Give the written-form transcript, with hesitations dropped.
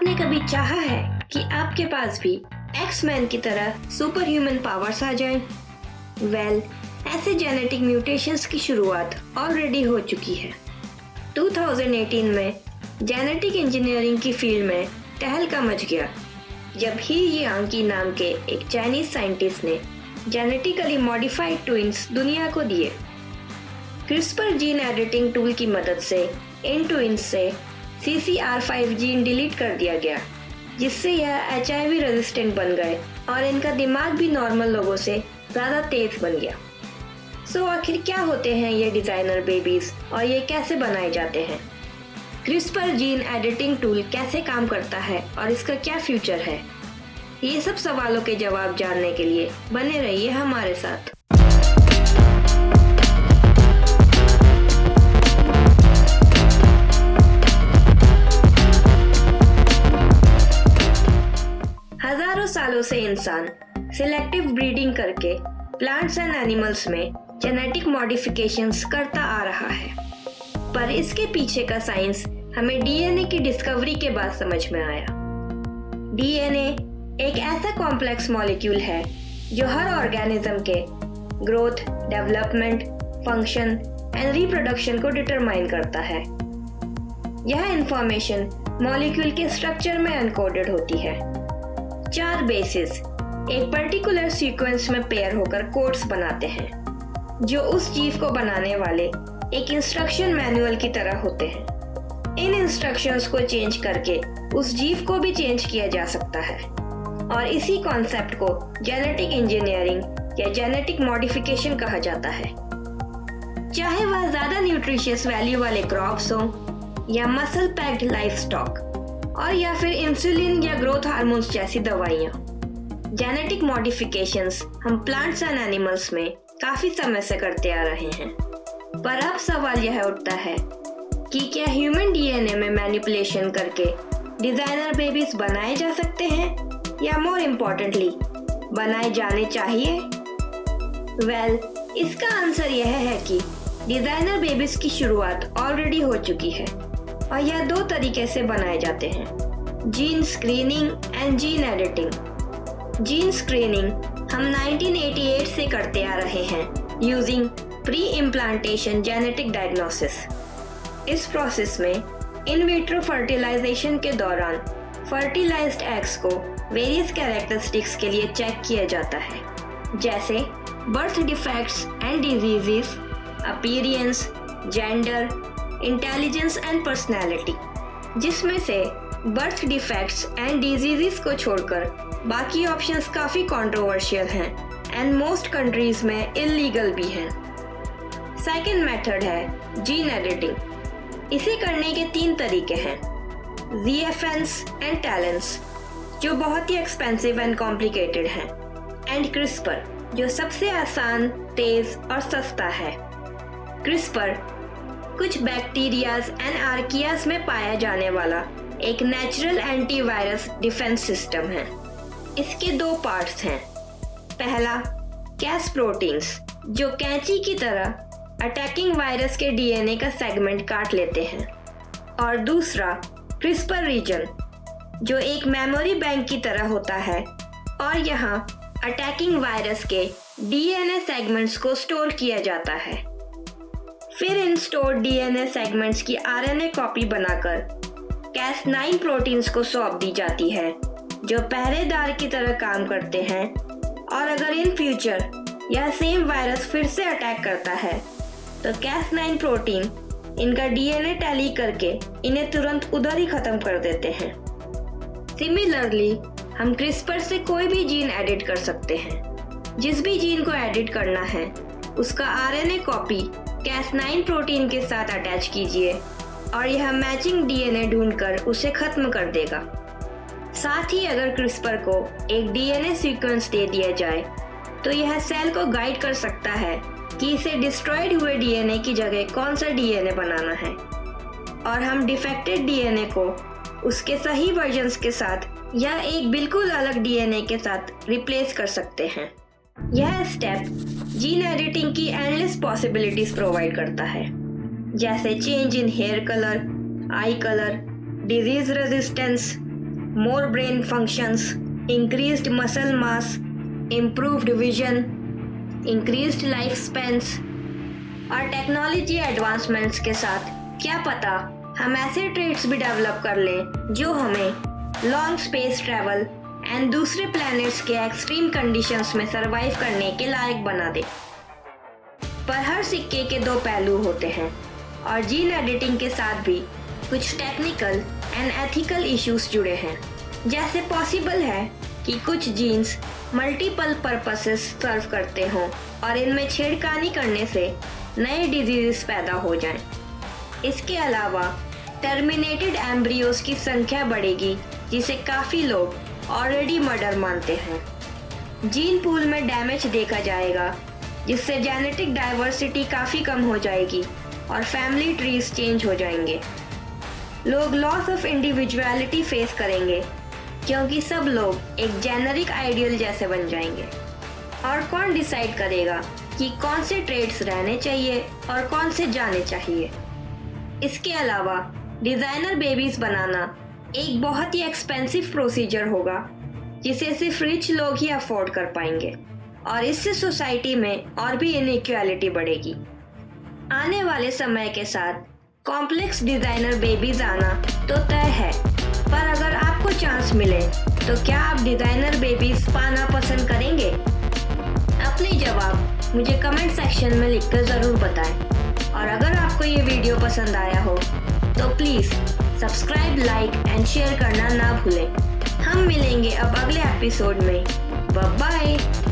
आपने कभी चाहा है कि आपके पास भी एक्स-मैन की तरह सुपर ह्यूमन पावर्स आ जाएं? ऐसे जेनेटिक म्यूटेशंस की शुरुआत ऑलरेडी हो चुकी है। 2018 में जेनेटिक इंजीनियरिंग की फील्ड में तहलका मच गया जब ही यांकी नाम के एक चाइनीज साइंटिस्ट ने जेनेटिकली मॉडिफाइड ट्विन्स दुनिया को दिए। क्रिस्पर जीन एडिटिंग टूल की मदद से इन ट्विन्स से CCR5 जीन डिलीट कर दिया गया, जिससे यह HIV रेजिस्टेंट बन गए और इनका दिमाग भी नॉर्मल लोगों से ज़्यादा तेज बन गया। आखिर क्या होते हैं ये डिज़ाइनर बेबीज और ये कैसे बनाए जाते हैं? क्रिस्पर जीन एडिटिंग टूल कैसे काम करता है और इसका क्या फ्यूचर है? ये सब सवालों के जवाब जानने के लिए बने रहिए हमारे साथ। हजारों सालों से इंसान सिलेक्टिव ब्रीडिंग करके प्लांट्स एंड एनिमल्स में जेनेटिक मॉडिफिकेशंस करता आ रहा है, पर इसके पीछे का साइंस हमें डीएनए की डिस्कवरी के बाद समझ में आया। डीएनए एक ऐसा कॉम्प्लेक्स मॉलिक्यूल है जो हर ऑर्गेनिज्म के growth, development, function and reproduction को डिटरमाइन करता है। यह इंफॉर्मेशन मॉलिक्यूल के स्ट्रक्चर में एनकोडेड होती है। 4 बेसिस एक पर्टिकुलर सीक्वेंस में पेयर होकर कोड्स बनाते हैं, जो उस जीव को बनाने वाले एक इंस्ट्रक्शन मैनुअल की तरह होते हैं। इन इंस्ट्रक्शंस को चेंज करके उस जीव को भी चेंज किया जा सकता है और इसी कॉन्सेप्ट को जेनेटिक इंजीनियरिंग या जेनेटिक मॉडिफिकेशन कहा जाता है। चाहे वह ज्यादा न्यूट्रिशियस वैल्यू वाले क्रॉप्स हों या मसल पैक्ड लाइवस्टॉक और या फिर इंसुलिन या ग्रोथ हार्मोन्स जैसी दवाइयाँ। जेनेटिक मॉडिफिकेशंस हम प्लांट्स एंड एनिमल्स में काफी समय से करते आ रहे हैं, पर अब सवाल यह उठता है कि क्या ह्यूमन डीएनए में मैनिपुलेशन करके डिजाइनर बेबीज बनाए जा सकते हैं या मोर इम्पोर्टेंटली बनाए जाने चाहिए? इसका आंसर यह है कि डिजाइनर बेबीज की शुरुआत ऑलरेडी हो चुकी है और यह 2 तरीके से बनाए जाते हैं: gene screening and gene editing. Gene screening हम 1988 से करते आ रहे हैं using pre implantation genetic diagnosis. इस प्रोसेस में इन विट्रो फर्टिलाइजेशन के दौरान फर्टिलाइज्ड एग्स को वेरियस कैरेक्टरिस्टिक्स के लिए चेक किया जाता है, जैसे birth defects and diseases, appearance, gender, intelligence and personality, जिसमें से बर्थ डिफेक्ट्स एंड डिजीजेस को छोड़कर बाकी ऑप्शंस काफ़ी कंट्रोवर्शियल हैं एंड मोस्ट कंट्रीज में इलीगल भी हैं। सेकेंड मेथड है जीन एडिटिंग। इसे करने के 3 तरीके हैं: ZFNs एंड टैलेंट्स, जो बहुत ही एक्सपेंसिव एंड कॉम्प्लिकेटेड हैं, एंड क्रिस्पर, जो सबसे आसान, तेज और सस्ता है। क्रिस्पर कुछ बैक्टीरियाज एंड आर्कियाज में पाया जाने वाला एक नेचुरल एंटीवायरस डिफेंस सिस्टम है। इसके 2 पार्ट्स हैं। पहला, कैस प्रोटीन्स, जो कैंची की तरह अटैकिंग वायरस के डीएनए का सेगमेंट काट लेते हैं, और दूसरा, क्रिस्पर रीजन, जो एक मेमोरी बैंक की तरह होता है और यहाँ अटैकिंग वायरस के डीएनए सेगमेंट्स को स्टोर किया जाता है। फिर इन स्टोर्ड डीएनए सेगमेंट्स की आरएनए कॉपी बनाकर Cas9 प्रोटीन्स को सौंप दी जाती है, जो पहरेदार की तरह काम करते हैं, और अगर इन फ्यूचर यह सेम वायरस फिर से अटैक करता है तो Cas9 प्रोटीन इनका डीएनए टैली करके इन्हें तुरंत उधर ही खत्म कर देते हैं। सिमिलरली हम क्रिस्पर से कोई भी जीन एडिट कर सकते हैं। जिस भी जीन को एडिट करना है उसका आरएनए कॉपी Cas9 प्रोटीन के साथ अटैच कीजिए और यह मैचिंग डीएनए ढूंढकर उसे खत्म कर देगा। साथ ही अगर क्रिस्पर को एक डीएनए सीक्वेंस दे दिया जाए तो यह सेल को गाइड कर सकता है कि इसे डिस्ट्रॉयड हुए डीएनए की जगह कौन सा डीएनए बनाना है, और हम डिफेक्टेड डीएनए को उसके सही वर्जन्स के साथ या एक बिल्कुल अलग डीएनए के साथ रिप्लेस कर सकते हैं। यह स्टेप जीन एडिटिंग की एंडलेस पॉसिबिलिटीज प्रोवाइड करता है, जैसे change in hair colour, eye colour, disease resistance, more brain functions, increased muscle mass, improved vision, increased lifespans और टेक्नोलॉजी एडवांसमेंट्स के साथ क्या पता हम ऐसे ट्रेड्स भी डेवलप कर लें जो हमें लॉन्ग स्पेस ट्रैवल एंड दूसरे प्लैनेट्स के एक्सट्रीम कंडीशंस में सरवाइव करने के लायक बना दे। पर हर सिक्के के दो पहलू होते हैं और जीन एडिटिंग के साथ भी कुछ टेक्निकल एंड एथिकल इश्यूज जुड़े हैं। जैसे पॉसिबल है कि कुछ जीन्स मल्टीपल पर्पसेस सर्व करते हों और इनमें छेड़खानी करने से नए डिजीजेस पैदा हो जाएं। इसके अलावा टर्मिनेटेड एम्ब्रियोज की संख्या बढ़ेगी जिसे काफ़ी लोग ऑलरेडी मर्डर मानते हैं। जीन पूल में डैमेज देखा जाएगा जिससे जेनेटिक डाइवर्सिटी काफ़ी कम हो जाएगी और फैमिली ट्रीज चेंज हो जाएंगे। लोग लॉस ऑफ इंडिविजुअलिटी फेस करेंगे क्योंकि सब लोग एक जेनरिक आइडियल जैसे बन जाएंगे। और कौन डिसाइड करेगा कि कौन से ट्रेड्स रहने चाहिए और कौन से जाने चाहिए। इसके अलावा डिज़ाइनर बेबीज बनाना एक बहुत ही एक्सपेंसिव प्रोसीजर होगा जिसे सिर्फ रिच लोग ही अफोर्ड कर पाएंगे और इससे सोसाइटी में और भी इनइक्वालिटी बढ़ेगी। आने वाले समय के साथ कॉम्प्लेक्स डिज़ाइनर बेबीज आना तो तय है, पर अगर आपको चांस मिले तो क्या आप डिज़ाइनर बेबीज पाना पसंद करेंगे? अपने जवाब मुझे कमेंट सेक्शन में लिखकर ज़रूर बताएं और अगर आपको ये वीडियो पसंद आया हो तो please subscribe, like and share करना ना भूलें। हम मिलेंगे अब अगले एपिसोड में। Bye bye.